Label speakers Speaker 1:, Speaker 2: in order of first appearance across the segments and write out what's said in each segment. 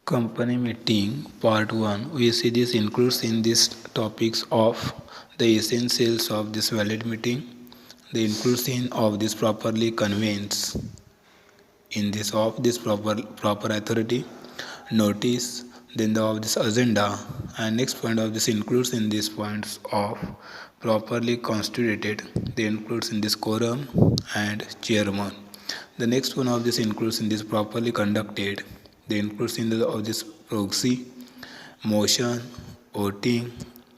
Speaker 1: Company meeting part 1. We see this includes in these topics of the essentials of this valid meeting, the inclusion of this properly conveys in this of this proper authority, notice, then the of this agenda, and next point of this includes in these points of properly constituted, they includes in this quorum and chairman. The next one of this includes in this properly conducted, they includes in the of this proxy, motion, voting,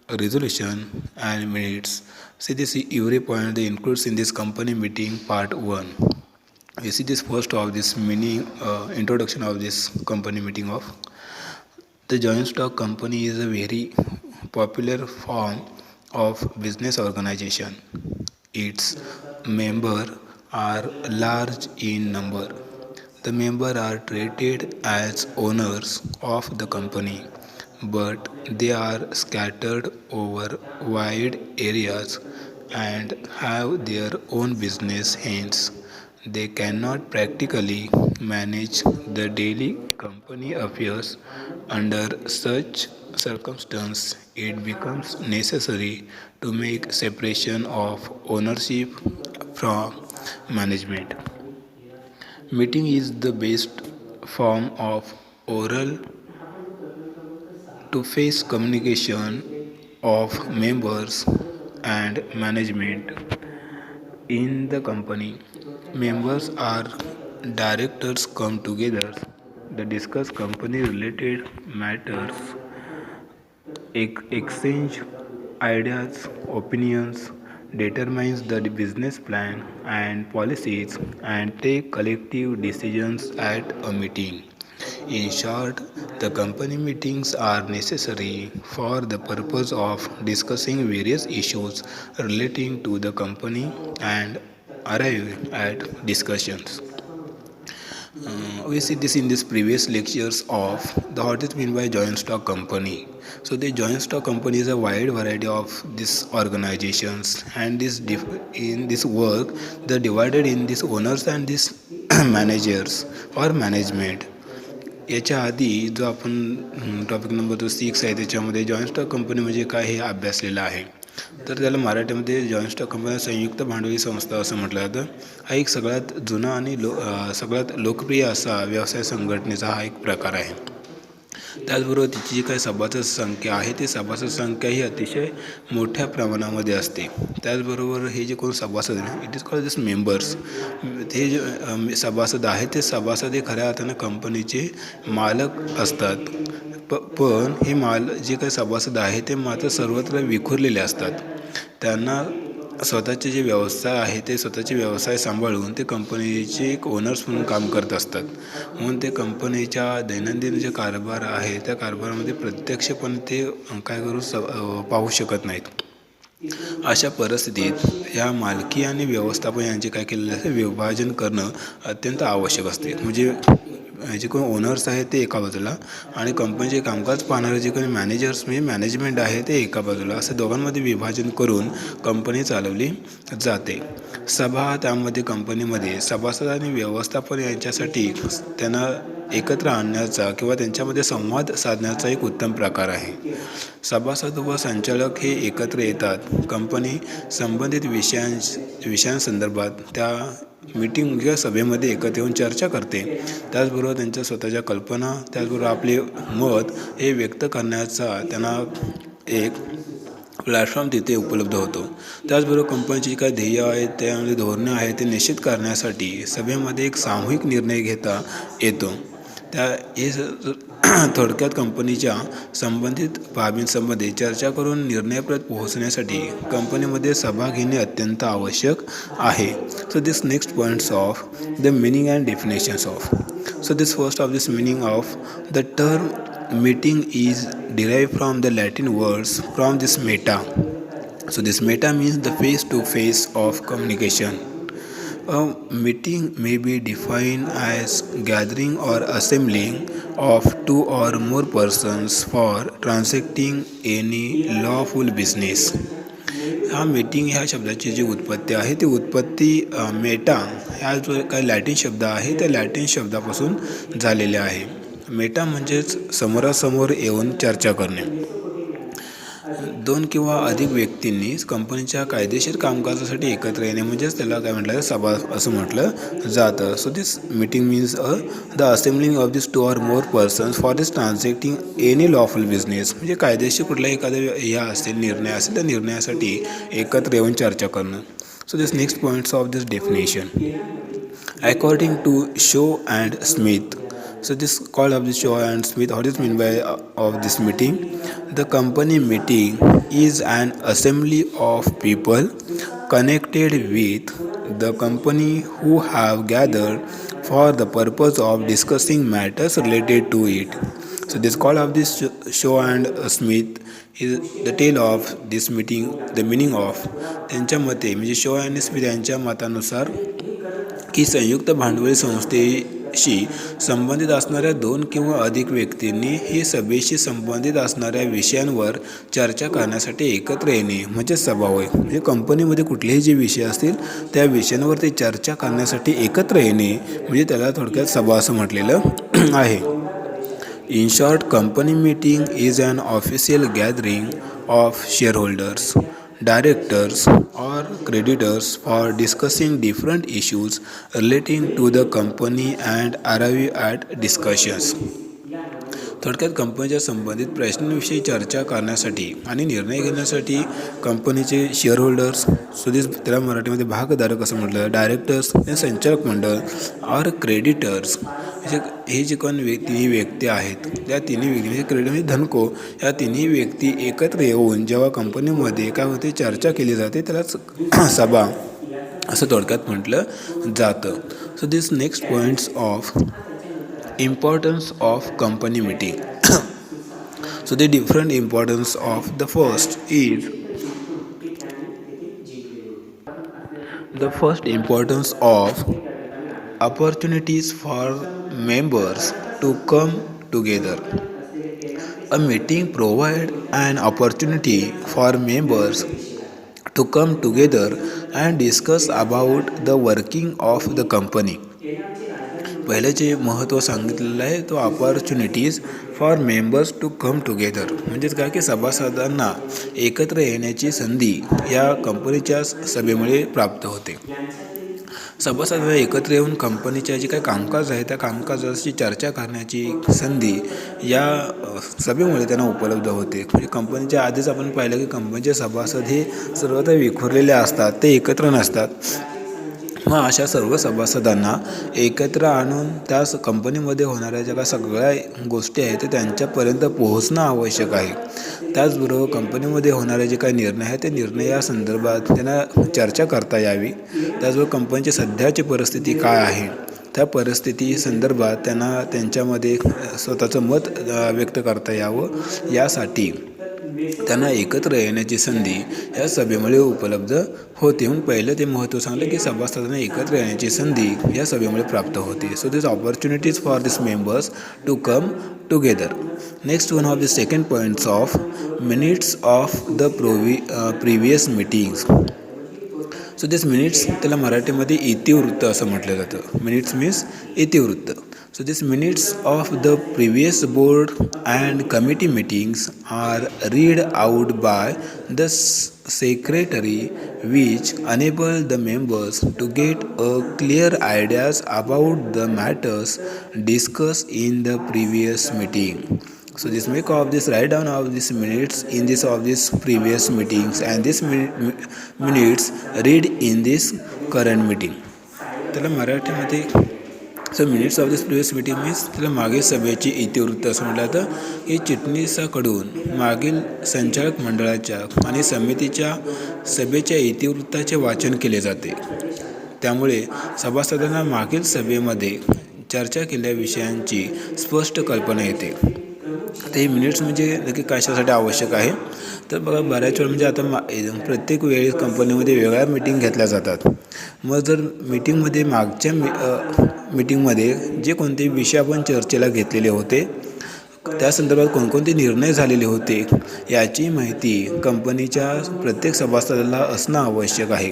Speaker 1: resolution, and minutes. See this every point they includes in this company meeting part 1. We see this first of this mini introduction of this company meeting of the joint stock company is a very popular form of business organization. Its members are large in number. The members are treated as owners of the company, but they are scattered over wide areas and have their own business, hence they cannot practically manage the daily company affairs. Under such circumstances, it becomes necessary to make separation of ownership from management. Meeting is the best form of oral to face communication of members and management in the company. Members or directors come together to discuss company related matters, exchange ideas, opinions, determines the business plan and policies, and take collective decisions at a meeting. In short, the company meetings are necessary for the purpose of discussing various issues relating to the company and arrive at discussions. We see this in this previous lectures of the what is meant by joint stock company. So the joint stock company is a wide variety of these organizations, and in this work they're divided in these owners and these managers or management. याच्या आधी जो आपण topic number 6 आहे त्याच्यामध्ये joint stock company म्हणजे काय हे अभ्यासलेलं आहे. तर त्याला मराठीमध्ये जॉईंट स्टॉक कंपनी संयुक्त भांडवली संस्था असं म्हटलं जातं. हा एक सगळ्यात जुना आणि सगळ्यात लोकप्रिय असा व्यवसाय संघटनेचा हा एक प्रकार आहे. त्याचबरोबर तिची जी काही सभासद संख्या आहे ती सभासद संख्या ही अतिशय मोठ्या प्रमाणामध्ये असते. त्याचबरोबर हे जे कोण सभासद आहे it is called this members. हे जे सभासद आहेत ते सभासद हे खऱ्या अर्थानं कंपनीचे मालक असतात. पण हे जे काही सभासद आहे ते मात्र सर्वत्र विखुरलेले असतात. त्यांना स्वतःचे जे व्यवसाय आहे ते स्वतःचे व्यवसाय सांभाळून ते कंपनीचे एक ओनर्स म्हणून काम करत असतात. म्हणून ते कंपनीच्या दैनंदिन जे कारभार आहे त्या कारभारामध्ये प्रत्यक्षपणे ते काय पाहू शकत नाहीत. अशा परिस्थितीत या मालकी आणि व्यवस्थापन यांचे काय केलेलं आहे विभाजन करणं अत्यंत आवश्यक असते. म्हणजे जे कोण ओनर्स आहेत ते एका बाजूला आणि कंपनीचे कामकाज पाहणारे जे कोणी मॅनेजर्स म्हणजे मॅनेजमेंट आहे ते एका बाजूला, असं दोघांमध्ये विभाजन करून कंपनी चालवली जाते. सभा त्यामध्ये कंपनीमध्ये सभासद आणि व्यवस्थापन यांच्यासाठी त्यांना एकत्र आणण्याचा किंवा त्यांच्यामध्ये संवाद साधण्याचा एक उत्तम प्रकार आहे. सभासद व संचालक हे एकत्र येतात. कंपनी संबंधित विषयांसंदर्भात त्या मीटिंग किंवा सभेमध्ये एकत्र येऊन चर्चा करते. त्याचबरोबर त्यांच्या स्वतःच्या कल्पना त्याचबरोबर आपले मत हे व्यक्त करण्याचा त्यांना एक प्लॅटफॉर्म तिथे उपलब्ध होतो. त्याचबरोबर कंपनीची काय ध्येय आहेत त्यामध्ये धोरणे आहेत ते निश्चित करण्यासाठी सभेमध्ये एक सामूहिक निर्णय घेता येतो. हे थोडक्यात कंपनीच्या संबंधित बाबींसंबंधी चर्चा करून निर्णयापर्यंत पोहोचण्यासाठी कंपनीमध्ये सभा घेणे अत्यंत आवश्यक आहे. So this next points of the meaning and definitions of. So this first of this meaning of the term meeting is derived from the Latin words from this meta. So this meta means the face to face of communication. A meeting may be defined as gathering or assembling of two or more persons for transacting any lawful business. हा meeting ह्या शब्दाची जी उत्पत्ती आहे ती उत्पत्ती Meta ह्या जो काही लॅटिन शब्द आहे त्या लॅटिन शब्दापासून झालेले आहे. मेटा म्हणजेच समोरासमोर येऊन चर्चा करणे. दोन किंवा अधिक व्यक्तींनी कंपनीच्या कायदेशीर कामकाजासाठी एकत्र येणे म्हणजेच त्याला काय म्हटलं सभा असं म्हटलं जातं. So this meeting means the assembling of this 2 or more persons for this transacting any lawful business. म्हणजे कायदेशीर कुठलाही एखादा असेल निर्णय असेल त्या निर्णयासाठी एकत्र येऊन चर्चा करणं. So this next points of this definition. According to Shaw and Smith, so this call of the Shaw and Smith, what is mean by of this meeting? The company meeting is an assembly of people connected with the company who have gathered for the purpose of discussing matters related to it. So this call of this Shaw and Smith is the tale of this meeting, the meaning of. त्यांच्या मते म्हणजे show आणि Smith यांच्या मतानुसार की संयुक्त भांडवली संस्थेशी संबंधित असणाऱ्या 2 किंवा अधिक व्यक्तींनी ही सभेशी संबंधित असणाऱ्या विषयांवर चर्चा करण्यासाठी एकत्र येणे म्हणजे सभा होय. म्हणजे कंपनीमध्ये कुठलेही जे विषय असतील त्या विषयांवर ते चर्चा करण्यासाठी एकत्र येणे म्हणजे त्याला थोडक्यात सभा असं म्हटलेलं आहे. In short, company meeting is an official gathering of shareholders, directors, or creditors for discussing different issues relating to the company and arrive at discussions. थोडक्यात कंपनीच्या संबंधित प्रश्नांविषयी चर्चा करण्यासाठी आणि निर्णय घेण्यासाठी कंपनीचे शेअरहोल्डर्स, सुधीस त्याला मराठीमध्ये भागधारक असं म्हटलं, डायरेक्टर्स आणि संचालक मंडळ और क्रेडिटर्स हे जे कोण तिन्ही व्यक्ती आहेत त्या तिन्ही व्यक्ती म्हणजे क्रेडिट म्हणजे धनको या तिन्ही व्यक्ती एकत्र येऊन जेव्हा कंपनीमध्ये काय होते चर्चा केली जाते त्यालाच सभा असं थोडक्यात म्हटलं जातं. So this next points of importance of company meeting. So the different importance of the first importance of opportunities for members to come together. A meeting provides an opportunity for members to come together and discuss about the working of the company. पहिलं जे महत्त्व सांगितलेलं आहे तो opportunities for members to come together म्हणजेच काय की सभासदांना एकत्र येण्याची संधी या कंपनीच्या सभेमुळे प्राप्त होते. सभासदांना एकत्र येऊन कंपनीच्या जे काही कामकाज आहे त्या कामकाजाची चर्चा करण्याची संधी या सभेमुळे त्यांना उपलब्ध होते. म्हणजे कंपनीच्या आधीच आपण पाहिलं की कंपनीचे सभासद हे सर्वत्र विखुरलेले असतात, ते एकत्र नसतात. मग अशा सर्व सभासदांना एकत्र आणून त्या कंपनीमध्ये होणाऱ्या ज्या काही सगळ्या गोष्टी आहेत ते त्यांच्यापर्यंत पोहोचणं आवश्यक आहे. त्याचबरोबर कंपनीमध्ये होणारे जे काही निर्णय आहेत ते निर्णय या संदर्भात त्यांना चर्चा करता यावी. त्याचबरोबर कंपनीची सध्याची परिस्थिती काय आहे त्या परिस्थिती संदर्भात त्यांना त्यांच्यामध्ये स्वतःचं मत व्यक्त करता यावं यासाठी त्यांना एकत्र येण्याची संधी या सभेमुळे उपलब्ध होते. म्हणून पहिलं ते महत्त्व सांगलं की सभासदांना एकत्र येण्याची संधी या सभेमुळे प्राप्त होते. So this opportunities for this members to come together. Next one of the second points of minutes of the previous meetings. So this minutes त्याला मराठीमध्ये इतिवृत्त असं म्हटलं जातं. मिनिट्स मीन्स इतिवृत्त. So these minutes of the previous board and committee meetings are read out by the secretary, which enable the members to get a clear ideas about the matters discussed in the previous meeting. So this make of this write down of these minutes in this of these previous meetings and this minutes read in this current meeting. त्याला मराठीमध्ये so minutes of this previous meeting means त्याला मागील सभेची इतिवृत्त असं म्हटलं जातं की चिटणीसाकडून मागील संचालक मंडळाच्या आणि समितीच्या सभेच्या इतिवृत्ताचे वाचन केले जाते. त्यामुळे सभासदांना मागील सभेमध्ये चर्चा केलेल्या विषयांची स्पष्ट कल्पना येते. तर हे मिनिट्स म्हणजे नक्की कशासाठी आवश्यक आहे तर बघा बऱ्याच वेळ म्हणजे आता प्रत्येक वेळी कंपनीमध्ये वेगळ्या मीटिंग घेतल्या जातात. मग जर मीटिंगमध्ये मागच्या मीटिंगमध्ये जे कोणते विषय आपण चर्चेला घेतलेले होते त्या संदर्भात कोणकोणते निर्णय झालेले होते याची माहिती कंपनीच्या प्रत्येक सभासदाला असणं आवश्यक आहे.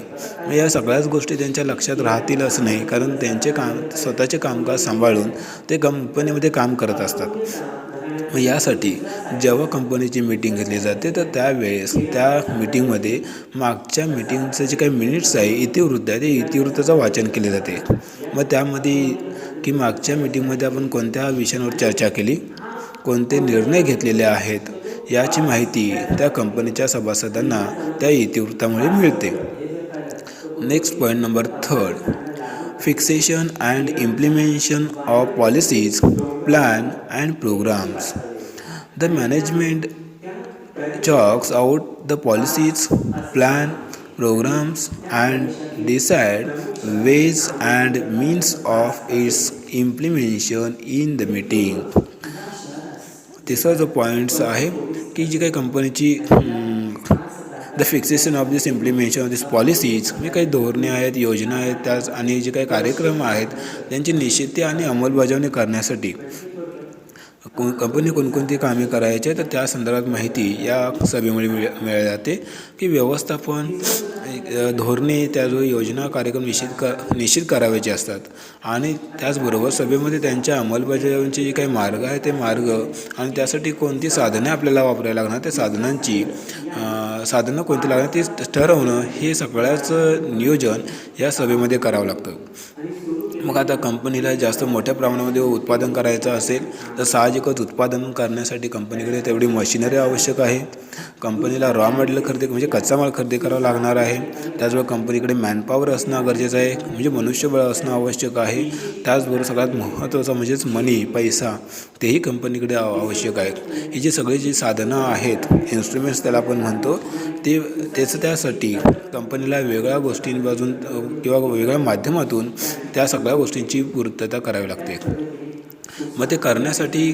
Speaker 1: या सगळ्याच गोष्टी त्यांच्या लक्षात राहतील असं नाही, कारण त्यांचे स्वतःचे कामकाज सांभाळून ते कंपनीमध्ये काम करत असतात. यासाठी जेव्हा कंपनीची मीटिंग घेतली जाते तर त्यावेळेस त्या मीटिंगमध्ये मागच्या मीटिंगचं जे काही मिनिट्स आहे, इतिवृत्त आहे, ते इतिवृत्ताचं वाचन केले जाते. मग त्यामध्ये की मागच्या मीटिंगमध्ये आपण कोणत्या विषयांवर चर्चा केली, कोणते निर्णय घेतलेले आहेत याची माहिती त्या कंपनीच्या सभासदांना त्या इतिवृत्तामुळे मिळते. Next point number 3, fixation and implementation of policies, plan and programs. The management chalks out the policies, plan, programs and decide ways and means of its implementation in the meeting. तिसरा जो पॉईंट्स आहे की जी काही कंपनीची the fixation of this implementation of this policies, जे काही धोरणे आहेत, योजना आहेत, त्याच आणि जे काही कार्यक्रम आहेत त्यांची निश्चिती आणि अंमलबजावणी करण्यासाठी कंपनी कोणकोणती कामे करायची तर त्या संदर्भात माहिती या सभेमुळे मिळाली जाते. की व्यवस्थापन, धोरणे, त्याचबरोबर योजना, कार्यक्रम निश्चित करायचे असतात आणि त्याचबरोबर सभेमध्ये त्यांच्या अंमलबजावणीचे जे काही मार्ग आहे ते मार्ग आणि त्यासाठी कोणती साधने आपल्याला वापरायला लागणार, त्या साधनं कोणती लागणार ते ठरवणं, हे सगळ्याच नियोजन या सभेमध्ये करावं लागतं. मग आता कंपनीला जास्त मोठ्या प्रमाणामध्ये उत्पादन करायचं असेल तर साहजिकच उत्पादन करण्यासाठी कंपनीकडे तेवढी मशिनरी आवश्यक आहे. कंपनीला रॉ मटेरियल खरेदी म्हणजे कच्चा माल खरेदी करावा लागणार आहे. त्याचबरोबर कंपनीकडे मॅनपॉवर असणं गरजेचं आहे, म्हणजे मनुष्यबळ असणं आवश्यक आहे. त्याचबरोबर सगळ्यात महत्त्वाचं म्हणजेच मनी, पैसा, तेही कंपनीकडे आवश्यक आहे. ही जी सगळी जी साधनं आहेत, इन्स्ट्रुमेंट्स त्याला आपण म्हणतो, त्यासाठी कंपनीला वेगळ्या गोष्टींपासून किंवा वेगळ्या माध्यमातून त्या सगळ्या गोष्टींची पूर्तता करावी लागते. मग ते करण्यासाठी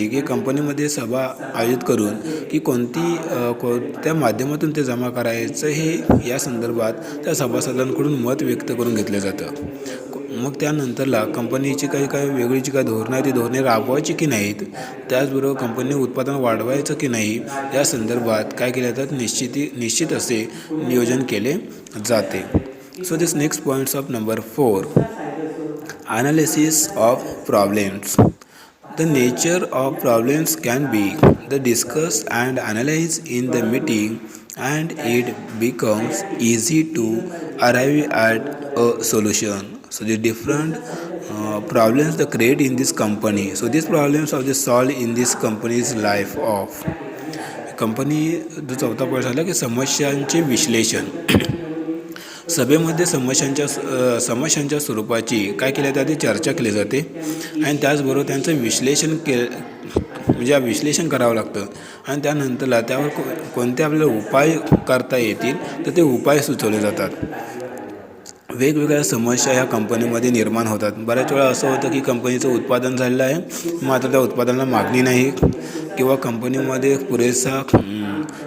Speaker 1: की कंपनीमध्ये सभा आयोजित करून की कोणत्या माध्यमातून ते जमा करायचं हे या संदर्भात त्या सभासदांकडून मत व्यक्त करून घेतलं जातं. मग त्यानंतरला कंपनीची काही वेगळी जी काही धोरणं आहे ती धोरणे राबवायची की नाहीत, त्याचबरोबर कंपनीने उत्पादन वाढवायचं की नाही या संदर्भात काय केले जातात, निश्चित असे नियोजन केले जाते. So this next points of number 4, analysis of problems. The nature of problems can be discussed and analyzed in the meeting, and it becomes easy to arrive at a solution. So the different problems that create in this company. So these problems are solved in this company's life of company. जो चौथा point झाला की समस्यांचे विश्लेषण. सभेमध्ये समस्यांच्या स्वरूपाची काय केली जाते, चर्चा केली जाते आणि त्याचबरोबर त्यांचं विश्लेषण करावं लागतं आणि त्यानंतरला त्यावर कोणते आपल्याला उपाय करता येतील तर ते उपाय सुचवले जातात. वेगवेगळ्या समस्या ह्या कंपनीमध्ये निर्माण होतात. बऱ्याच वेळा असं होतं की कंपनीचं उत्पादन झालेलं आहे मात्र त्या उत्पादनाला मागणी नाही किंवा कंपनीमध्ये पुरेसा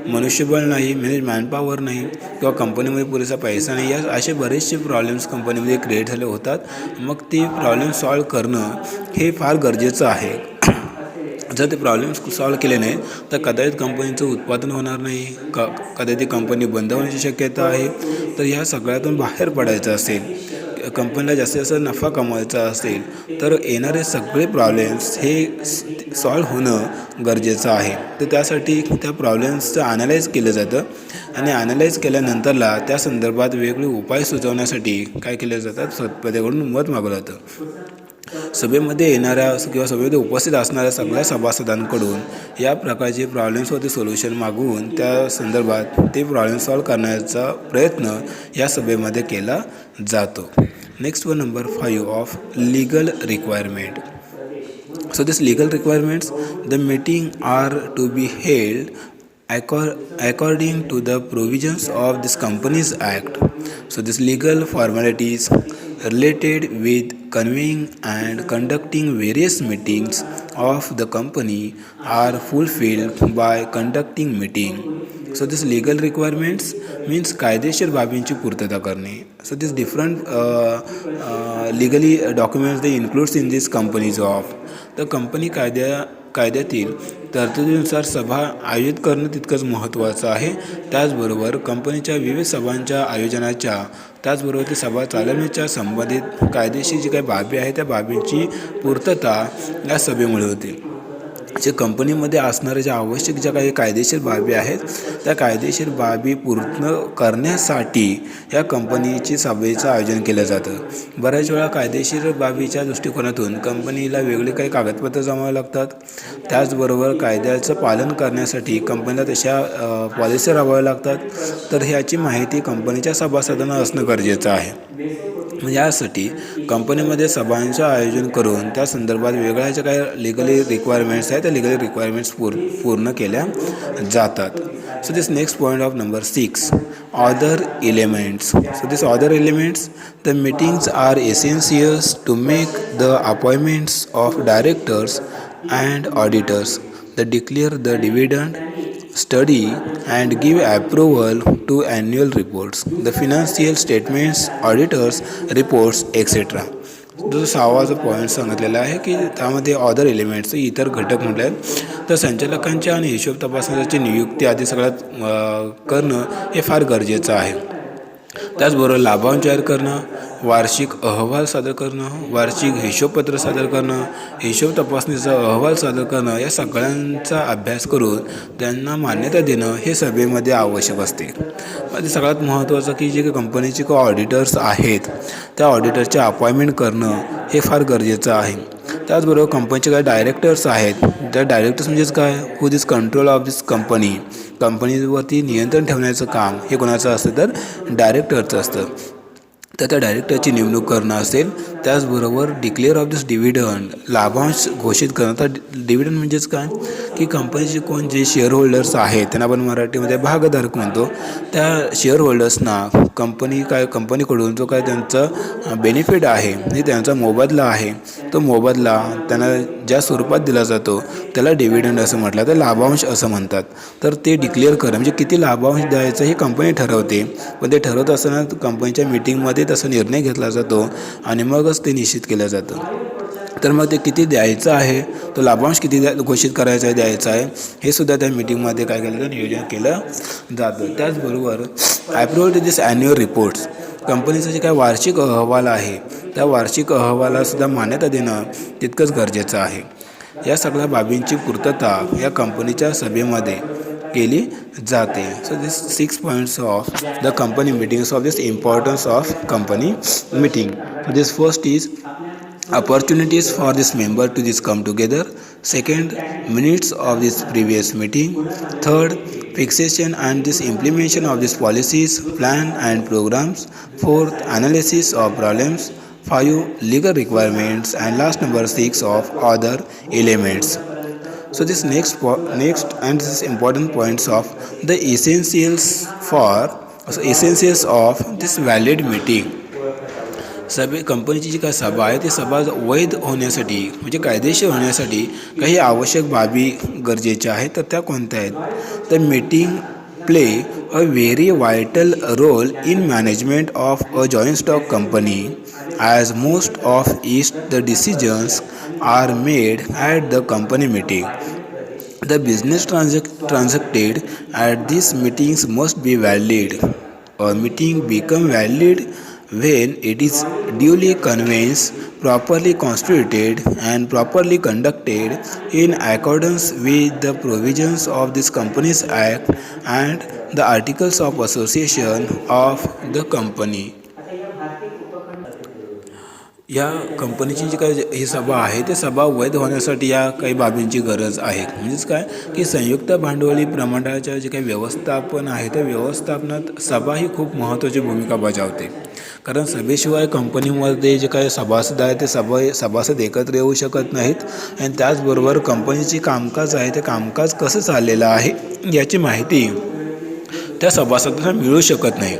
Speaker 1: मनुष्यबळ नाही, म्हणजे मॅनपॉवर नाही किंवा कंपनीमध्ये पुरेसा पैसा नाही. या असे बरेचसे प्रॉब्लेम्स कंपनीमध्ये क्रिएट झाले होतात. मग ते प्रॉब्लेम सॉल्व करणं हे फार गरजेचं आहे. जर ते प्रॉब्लेम्स सॉल्व केले नाही तर कदाचित कंपनीचं उत्पादन होणार नाही, कदाचित ती कंपनी बंद होण्याची शक्यता आहे. तर ह्या सगळ्यातून बाहेर पडायचं असेल, कंपनीला जास्तीत जास्त नफा कमवायचा असेल तर येणारे सगळे प्रॉब्लेम्स हे सॉल्व होणं गरजेचं आहे. तर त्यासाठी त्या प्रॉब्लेम्सचं ॲनालाइज केलं जातं आणि ॲनालाइज केल्यानंतरला त्या संदर्भात वेगवेगळे उपाय सुचवण्यासाठी काय केले जातात, सभासदांकडून मत मागवलं जातं. सभेमध्ये येणाऱ्या किंवा सभेमध्ये उपस्थित असणाऱ्या सगळ्या सभासदांकडून या प्रकारचे प्रॉब्लेम्सवरती सोल्युशन मागवून त्या संदर्भात ते प्रॉब्लेम सॉल्व करण्याचा प्रयत्न या सभेमध्ये केला जातो. Next one number 5 of legal requirement. So this legal requirements, the meeting are to be held according to the provisions of this Companies Act. So this legal formalities related with convening and conducting various meetings of the company are fulfilled by conducting meeting. So this legal requirements means कायदेशीर बाबींची पूर्तता करणे. So this different legally documents they includes in this companies of the company कायद्यातील तरतुदीनुसार सभा आयोजित करणं तितकंच महत्त्वाचं आहे. त्याचबरोबर कंपनीच्या विविध सभांच्या आयोजनाच्या त्याचबरोबर ती सभा चालवण्याच्या संबंधित कायदेशीर जी काही बाबी आहेत त्या बाबींची पूर्तता या सभेमुळे होते. जे कंपनीमध्ये असणाऱ्या ज्या आवश्यक ज्या काही कायदेशीर बाबी आहेत त्या कायदेशीर बाबी पूर्ण करण्यासाठी या कंपनीची सभेचं आयोजन केलं जातं. बऱ्याच वेळा कायदेशीर बाबीच्या दृष्टिकोनातून कंपनीला वेगळे काही कागदपत्र जमावे लागतात. त्याचबरोबर कायद्याचं पालन करण्यासाठी कंपनीला तशा पॉलिसी राबवाव्या लागतात. तर ह्याची माहिती कंपनीच्या सभासदांना असणं गरजेचं आहे. यासाठी कंपनीमध्ये सभांचं आयोजन करून त्या संदर्भात वेगळ्या ज्या काही लिगली रिक्वायरमेंट्स आहेत त्या लिगली रिक्वायरमेंट्स पूर्ण केल्या जातात. So this next point of number 6, other elements. So these other elements, the meetings are essentials to make the appointments of directors and auditors, the declare the dividend, study and give approval to annual reports, the financial statements, auditors reports, etc. जो 6वा जो point सांगितलेला आहे की त्यामध्ये other elements इतर घटक म्हटले आहेत. तर संचालकांच्या आणि हिशोब तपासण्याची नियुक्ती आदी सगळ्यात करणं हे फार गरजेचं आहे. त्याचबरोबर लाभांश जाहीर करणं, वार्षिक अहवाल सादर करणं, वार्षिक हिशोबपत्र सादर करणं, हिशोब तपासणीचा अहवाल सादर करणं या सगळ्यांचा अभ्यास करून त्यांना मान्यता देणं हे सभेमध्ये आवश्यक असते. आणि सगळ्यात महत्त्वाचं की जे कंपनीचे ऑडिटर्स आहेत त्या ऑडिटरचे अपॉइंटमेंट करणं हे फार गरजेचं आहे. त्याचबरोबर कंपनीचे काही डायरेक्टर्स आहेत त्या डायरेक्टर्स म्हणजेच काय, हू दिस कंट्रोल ऑफ दिस कंपनीवरती नियंत्रण ठेवण्याचं काम हे कोणाचं असतं तर डायरेक्टरचं असतं. तर त्या डायरेक्टरची नेमणूक करणं असेल. त्याचबरोबर डिक्लेअर ऑफ दिस डिव्हिडंड लाभांश घोषित करणं. तर डिव्हिडंड म्हणजेच काय की कंपनीचे कोण जे शेअर होल्डर्स आहेत त्यांना आपण मराठीमध्ये भागधारक म्हणतो. त्या शेअर होल्डर्सना कंपनीकडून जो काय त्यांचा बेनिफिट आहे म्हणजे त्यांचा मोबदला आहे तो मोबदला त्यांना ज्या स्वरूपात दिला जातो त्याला डिव्हिडंड असं म्हटलं तर लाभांश असं म्हणतात. तर ते डिक्लेअर करणं म्हणजे किती लाभांश द्यायचं हे कंपनी ठरवते. पण ते ठरवत असताना कंपनीच्या मीटिंगमध्ये तसा निर्णय घेतला जातो आणि मगच ते निश्चित केलं जातं. तर मग ते किती द्यायचं आहे तो लाभांश किती घोषित करायचा आहे द्यायचा आहे हे सुद्धा त्या मीटिंगमध्ये काय केलं नियोजन केलं जातं. त्याचबरोबर approval to this annual reports कंपनीचा जे काय वार्षिक अहवाल आहे त्या वार्षिक अहवालासुद्धा मान्यता देणं तितकंच गरजेचं आहे. या सगळ्या बाबींची पूर्तता या कंपनीच्या सभेमध्ये केली जाते. So this 6 points of the company meetings of this importance of company meeting. This first is opportunities for this member to this come together. Second, minutes of this previous meeting. Third, fixation and this implementation of these policies, plan and programs. Fourth, analysis of problems. 5, legal requirements, and last number 6 of other elements. So this next and this important points of the essentials of this valid meeting. कंपनीची जी काय सभा आहे ती सभा वैध होण्यासाठी म्हणजे कायदेशीर होण्यासाठी काही आवश्यक बाबी गरजेच्या आहेत. तर त्या कोणत्या आहेत तर meeting play a very vital role in management of a joint stock company as most of the decisions are made at the company meeting. The business transacted at these meetings must be valid. A meeting becomes valid when it is duly convenes, properly constituted and properly conducted in accordance with the provisions of this Companies Act and the Articles of Association of the company. या कंपनीची जी काही ही सभा आहे ते सभा वैध होण्यासाठी या काही बाबींची गरज आहे. म्हणजेच काय की संयुक्त भांडवली प्रमाणाच्या जे काही व्यवस्थापन आहे त्या व्यवस्थापनात सभा ही खूप महत्त्वाची भूमिका बजावते. कारण सभेशिवाय कंपनीमध्ये जे काही सभासद आहे ते सभासद एकत्र येऊ शकत नाहीत आणि त्याचबरोबर कंपनीची कामकाज आहे ते कामकाज कसं चाललेलं आहे याची माहिती त्या सभासदांना मिळू शकत नाही.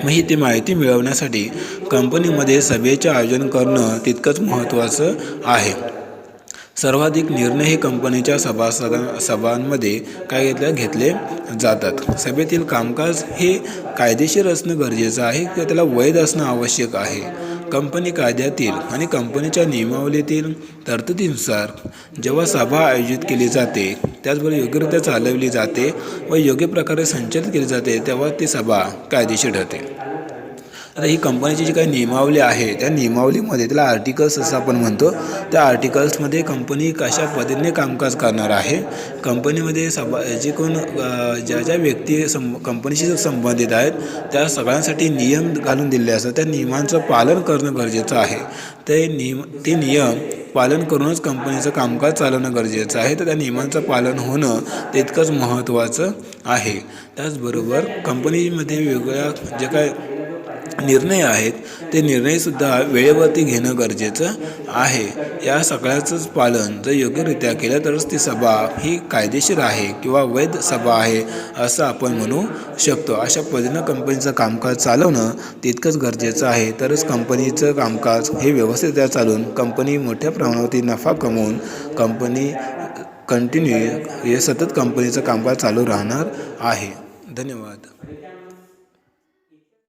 Speaker 1: ती माहिती मिळवण्यासाठी कंपनीमध्ये सभेचे आयोजन करणं तितकंच महत्त्वाचं आहे. सर्वाधिक निर्णय हे कंपनीच्या सभांमध्ये घेतले जातात. सभेतील कामकाज हे कायदेशीर असणं गरजेचं आहे किंवा त्याला वैध असणं आवश्यक आहे. कंपनी कायद्यातील आणि कंपनीच्या नियमावलीतील तरतुदीनुसार जेव्हा सभा आयोजित केली जाते, त्याचबरोबर योग्यरित्या चालवली जाते व योग्य प्रकारे संचालित केली जाते, तेव्हा ती सभा कायदेशीर ठरते. आता ही कंपनीची जी काही नियमावली आहे, त्या नियमावलीमध्ये त्याला आर्टिकल्स असं आपण म्हणतो, त्या आर्टिकल्समध्ये कंपनी कशा पद्धतीने कामकाज करणार आहे, कंपनीमध्ये जे कोण ज्या व्यक्ती कंपनीशी संबंधित आहेत त्या सगळ्यांसाठी नियम घालून दिले असतात. त्या नियमांचं पालन करणं गरजेचं आहे. ते नियम पालन करूनच कंपनीचं कामकाज चालवणं गरजेचं आहे. तर त्या नियमांचं पालन होणं तितकंच महत्त्वाचं आहे. त्याचबरोबर कंपनीमध्ये वेगवेगळ्या जे काय निर्णय आहेत, ते निर्णयसुद्धा वेळेवरती घेणं गरजेचं आहे. या सगळ्याचंच पालन जर योग्यरित्या केलं तरच ती सभा ही कायदेशीर आहे किंवा वैध सभा आहे असं आपण म्हणू शकतो. अशा पद्धतीनं कंपनीचं कामकाज चालवणं तितकंच गरजेचं आहे. तरच कंपनीचं कामकाज हे व्यवस्थितरित्या चालून कंपनी मोठ्या प्रमाणावरती नफा कमवून कंपनी कंटिन्यू हे सतत कंपनीचं कामकाज चालू राहणार आहे. धन्यवाद.